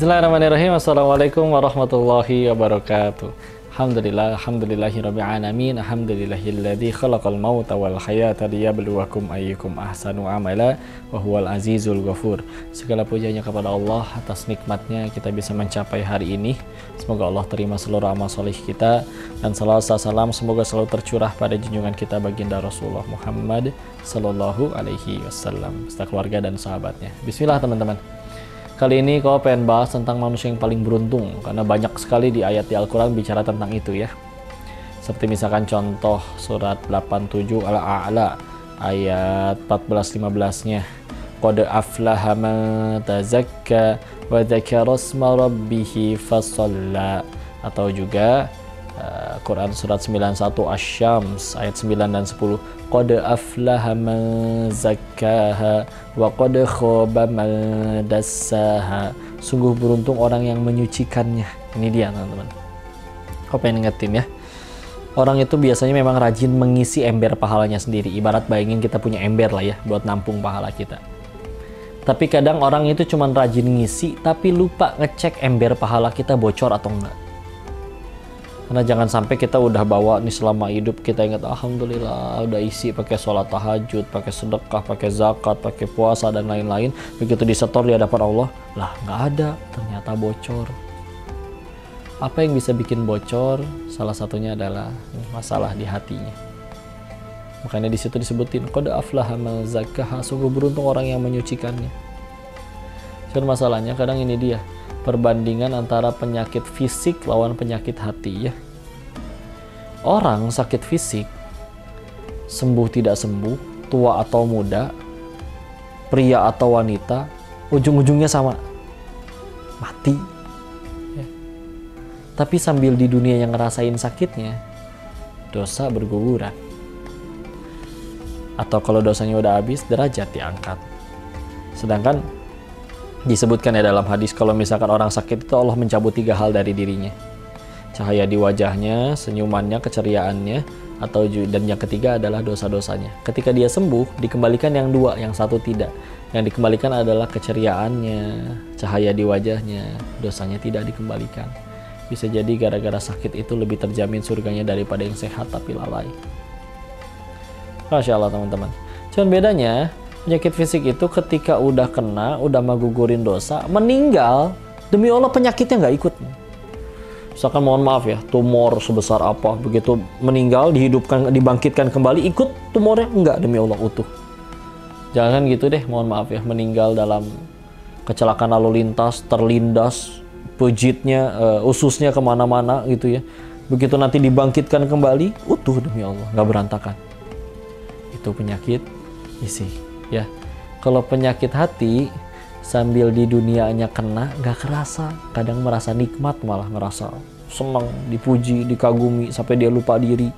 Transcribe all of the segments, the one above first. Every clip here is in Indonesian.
Bismillahirrahmanirrahim. Assalamualaikum warahmatullahi wabarakatuh. Alhamdulillahirabbil alamin. Alhamdulillahilladzi khalaqal mauta wal hayata liyabluwakum ayyukum ahsanu amala wa huwal azizul ghafur. Segala pujanya kepada Allah atas nikmatnya kita bisa mencapai hari ini. Semoga Allah terima seluruh amal soleh kita, dan salawat salam semoga selalu tercurah pada junjungan kita baginda Rasulullah Muhammad sallallahu alaihi wasallam beserta keluarga dan sahabatnya. Bismillah teman-teman. Kali ini kau pengen bahas tentang manusia yang paling beruntung, karena banyak sekali di ayat di Al-Quran bicara tentang itu ya. Seperti misalkan contoh surat 87 Al-A'la ayat 14-15-nya. Qad aflaha man tazakka wa dzakara isma rabbih fasalla. Atau juga Quran surat 91 Asy-Syams ayat 9 dan 10. Qad aflaha man zakkaha wa qad khaba man dassaha. Sungguh beruntung orang yang menyucikannya. Ini dia teman-teman. Kau pengen ingetin ya. Orang itu biasanya memang rajin mengisi ember pahalanya sendiri. Ibarat bayangin kita punya ember lah ya buat nampung pahala kita. Tapi kadang orang itu cuma rajin ngisi tapi lupa ngecek ember pahala kita bocor atau enggak. Karena jangan sampai kita udah bawa nih selama hidup, kita ingat alhamdulillah udah isi pakai sholat tahajud, pakai sedekah, pakai zakat, pakai puasa dan lain-lain. Begitu disetor di hadapan Allah, lah nggak ada, ternyata bocor. Apa yang bisa bikin bocor? Salah satunya adalah masalah di hatinya. Makanya di situ disebutin qad aflaha man zakkaha, sungguh beruntung orang yang menyucikannya. Cuman masalahnya kadang ini dia, perbandingan antara penyakit fisik lawan penyakit hati ya. Orang sakit fisik, sembuh tidak sembuh, tua atau muda, pria atau wanita, ujung-ujungnya sama, mati ya. Tapi sambil di dunia yang ngerasain sakitnya, dosa berguguran. Atau kalau dosanya udah habis, derajat diangkat. Sedangkan disebutkan ya dalam hadis, kalau misalkan orang sakit itu Allah mencabut 3 hal dari dirinya. Cahaya di wajahnya, senyumannya, keceriaannya, dan yang ketiga adalah dosa-dosanya. Ketika dia sembuh, dikembalikan yang 2, yang 1 tidak. Yang dikembalikan adalah keceriaannya, cahaya di wajahnya, dosanya tidak dikembalikan. Bisa jadi gara-gara sakit itu lebih terjamin surganya daripada yang sehat tapi lalai. Masya Allah teman-teman. Cuman bedanya, penyakit fisik itu ketika udah kena, udah magugurin dosa, meninggal, demi Allah penyakitnya nggak ikut. Misalkan mohon maaf ya, tumor sebesar apa, begitu meninggal, dihidupkan, dibangkitkan kembali, ikut tumornya? Enggak, demi Allah utuh. Jangan gitu deh, mohon maaf ya, meninggal dalam kecelakaan lalu lintas, terlindas, pejitnya, ususnya kemana-mana gitu ya. Begitu nanti dibangkitkan kembali, utuh demi Allah, nggak berantakan. Itu penyakit fisik. Ya, kalau penyakit hati sambil di dunianya kena gak kerasa, kadang merasa nikmat, malah merasa senang, dipuji, dikagumi sampai dia lupa diri.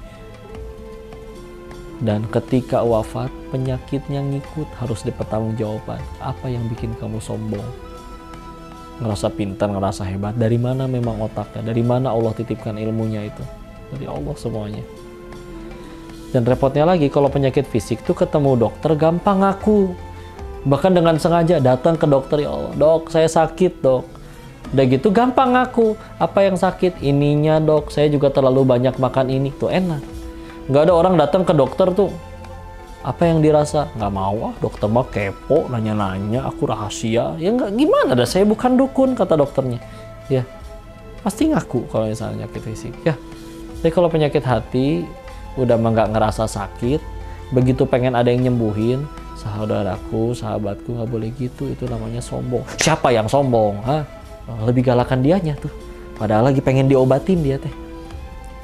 Dan ketika wafat penyakitnya ngikut, harus dipertanggungjawabkan. Apa yang bikin kamu sombong? Ngerasa pintar, ngerasa hebat, dari mana memang otaknya, dari mana Allah titipkan ilmunya itu? Dari Allah semuanya. Dan repotnya lagi, kalau penyakit fisik tuh ketemu dokter gampang ngaku. Bahkan dengan sengaja datang ke dokter, ya Allah, dok saya sakit dok. Udah gitu gampang ngaku. Apa yang sakit? Ininya dok, saya juga terlalu banyak makan ini. Tuh enak. Nggak ada orang datang ke dokter tuh, apa yang dirasa? Nggak mau ah, dokter mah kepo, nanya-nanya, aku rahasia. Ya nggak, gimana dah, saya bukan dukun, kata dokternya. Ya, pasti ngaku kalau misalnya penyakit fisik. Ya, tapi kalau penyakit hati, udah nggak ngerasa sakit, begitu pengen ada yang nyembuhin, saudaraku, sahabatku, nggak boleh gitu, itu namanya sombong. Siapa yang sombong? Hah? Lebih galakan dianya tuh, padahal lagi pengen diobatin dia teh.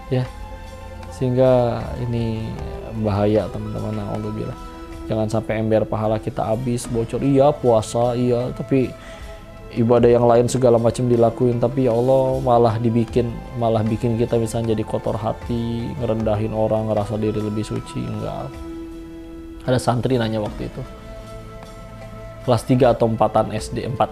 Ya, sehingga ini bahaya teman-teman. Alhamdulillah, jangan sampai ember pahala kita habis, bocor. Iya puasa, iya, tapi ibadah yang lain segala macam dilakuin, tapi ya Allah malah bikin kita misalnya jadi kotor hati, ngerendahin orang, ngerasa diri lebih suci. Enggak. Ada santri nanya waktu itu, kelas 3 atau 4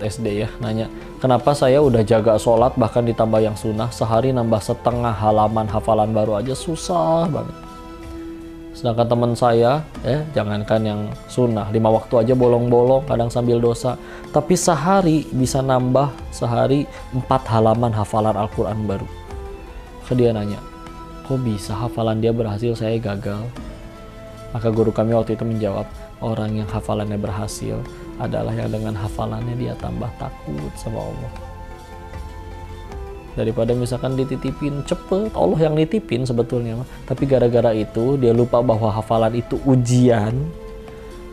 SD ya, nanya, kenapa saya udah jaga sholat bahkan ditambah yang sunnah, sehari nambah setengah halaman hafalan baru aja susah banget. Sedangkan teman saya, jangankan yang sunnah, 5 waktu aja bolong-bolong, kadang sambil dosa. Tapi sehari bisa nambah, sehari 4 halaman hafalan Al-Quran baru. Dia nanya, kok bisa hafalan dia berhasil, saya gagal? Maka guru kami waktu itu menjawab, orang yang hafalannya berhasil adalah yang dengan hafalannya dia tambah takut sama Allah. Daripada misalkan dititipin cepet, Allah yang nitipin sebetulnya, tapi gara-gara itu dia lupa bahwa hafalan itu ujian.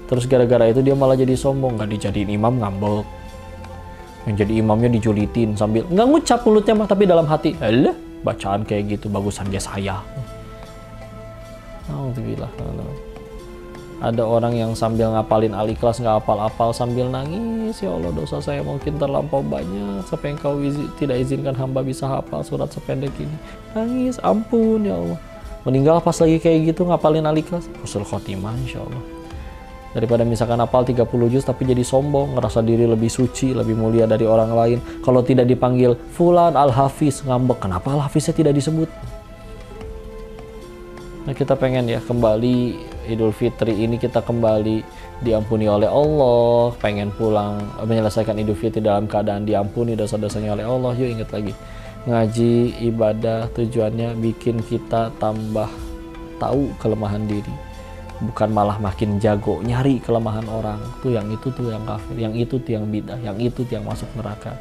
Terus gara-gara itu dia malah jadi sombong, gak dijadiin imam ngambek, yang jadi imamnya dijulitin sambil nggak ngucap mulutnya mah, tapi dalam hati, alah bacaan kayak gitu bagusan dia saya. Alhamdulillah. Ada orang yang sambil ngapalin Al-Ikhlas nggak apal-apal sambil nangis, ya Allah dosa saya mungkin terlampau banyak sampai engkau tidak izinkan hamba bisa hafal surat sependek ini. Nangis, ampun ya Allah. Meninggal pas lagi kayak gitu ngapalin Al-Ikhlas, husnul khotimah insya Allah. Daripada misalkan hafal 30 juz tapi jadi sombong, ngerasa diri lebih suci, lebih mulia dari orang lain. Kalau tidak dipanggil Fulan Al-Hafiz, ngambek, kenapa Al-Hafiznya tidak disebut? Nah kita pengen ya kembali Idul Fitri ini kita kembali diampuni oleh Allah, pengen pulang menyelesaikan Idul Fitri dalam keadaan diampuni dosa-dosanya oleh Allah. Yuk ingat lagi, ngaji ibadah tujuannya bikin kita tambah tahu kelemahan diri, bukan malah makin jago nyari kelemahan orang. Tuh yang itu tuh yang kafir, yang itu tuh yang bidah, yang itu tuh yang masuk neraka.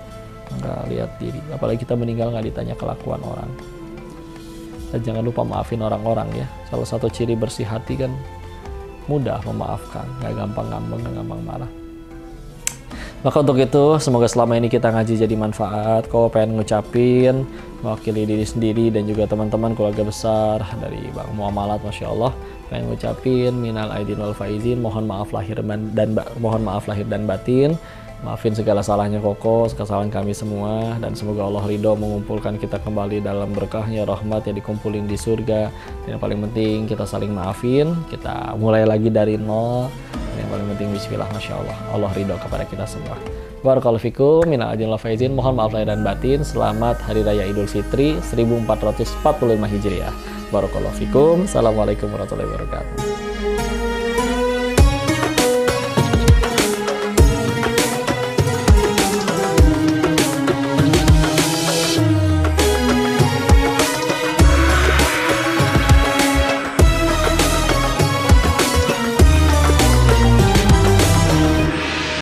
Nggak lihat diri, apalagi kita meninggal nggak ditanya kelakuan orang. Dan jangan lupa maafin orang-orang ya. Salah satu ciri bersih hati kan mudah memaafkan, nggak gampang ngambek, nggak gampang marah. Maka untuk itu semoga selama ini kita ngaji jadi manfaat. Kau pengen ngucapin mewakili diri sendiri dan juga teman-teman keluarga besar dari Bang Muamalat, Masya Allah, pengen ngucapin minal aidin wal faizin, mohon maaf lahir dan batin. Maafin segala salahnya Koko, kesalahan kami semua, dan semoga Allah ridho mengumpulkan kita kembali dalam berkahnya, rahmat yang dikumpulin di surga. Dan yang paling penting kita saling maafin, kita mulai lagi dari nol. Dan yang paling penting bismillah, Masya Allah, Allah ridho kepada kita semua. Barakallahu fikum, minal aidin wal faizin, mohon maaf lahir dan batin. Selamat Hari Raya Idul Fitri 1445 Hijriah. Barakallahu fikum, assalamualaikum warahmatullahi wabarakatuh.